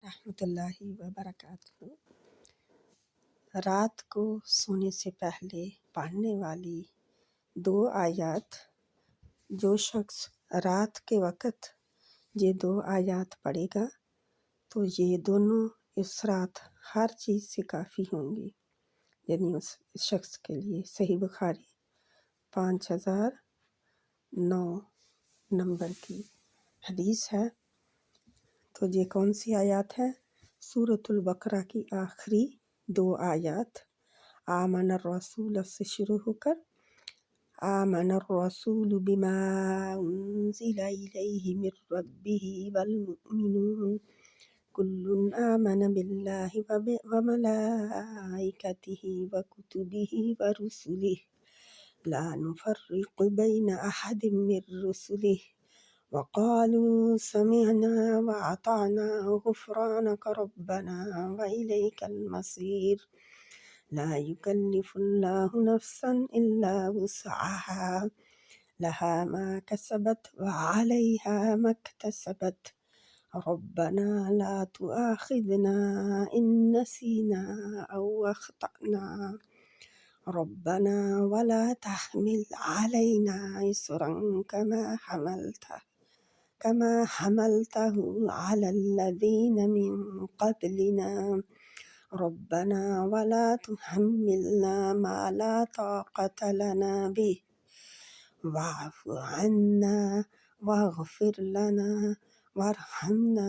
रहमत अल्लाहि व बरकातहू। रात को सोने से पहले पढ़ने वाली 2 आयत। जो शख्स रात के वक़्त ये 2 आयत पढ़ेगा तो ये दोनों इस रात हर चीज़ से काफ़ी होंगी, यानी उस शख्स के लिए। सही बुखारी 5009 नंबर की हदीस है। तो ये कौन सी आयत है? सूरतुल बकरा की आखिरी 2 आयत। आमन रसूल से शुरू होकर आमन रसूल बिमा उन्ज़िला इलैहि मिर रब्बिही वल मुमिनून कुल्लुन आमन बिल्लाहि व मलाइकतिही व कुतुबिही व रुसुलिही ला नुफ़र्रिक़ु बैन अहदिम मिर रुसुलिही वक़ालू समिअना व अताअना गुफ़्रानक रब्बना व इलैकल मसीर। ला युकल्लिफ़ुल्लाहु नफ़्सन इल्ला वुस्अहा लहा मा कसबत व अलैहा मक्तसबत रब्बना ला तुआख़िज़ना इन नसीना औ अख़्तअना रब्बना वला तहमिल अलैना इस्रन कमा हमलतहु अलल लज़ीना मिन क़ब्लिना रब्बना वला तुहम्मिलना मा ला ताक़त लना बिहि वाअफ़ु अन्ना वग़फ़िर लना वरहमना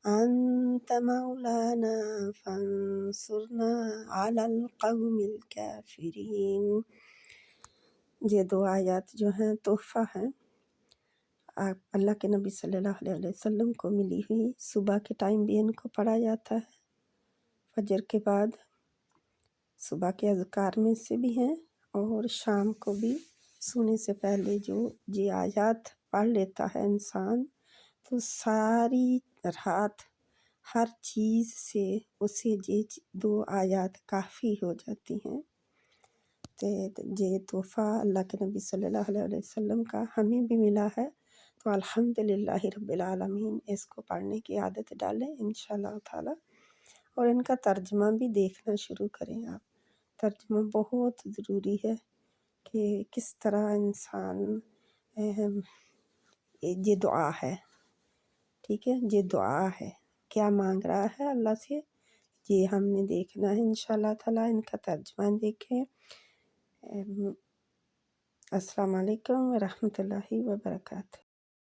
अंत मौलाना फ़ंसुरना अलल क़ौमिल काफ़िरीन। ये 2 आयत जो हैं तोहफ़ा हैं, आप अल्लाह के नबी सल्लल्लाहु अलैहि वसल्लम को मिली हुई। सुबह के टाइम भी इनको पढ़ा जाता है, फजर के बाद। सुबह के अज़कार में से भी हैं और शाम को भी सोने से पहले जो ये आयत पढ़ लेता है इंसान तो सारी रात हर चीज़ से उसे ये 2 आयत काफ़ी हो जाती हैं। तो ये तोहफ़ा अल्लाह के नबी सल्लल्लाहु अलैहि वसल्लम का हमें भी मिला है, तो अल्हम्दुलिल्लाहि रब्बिल आलमीन। इसको पढ़ने की आदत डालें इंशाअल्लाह ताला, और इनका तर्जुमा भी देखना शुरू करें आप। तर्जुमा बहुत ज़रूरी है कि किस तरह इंसान ये दुआ है, ठीक है, ये दुआ है, क्या मांग रहा है अल्लाह से, ये हमने देखना है इंशाअल्लाह ताला। इनका तर्जुमा देखें। अस्सलाम वालेकुम व रहमतुल्लाहि व बरकातहू।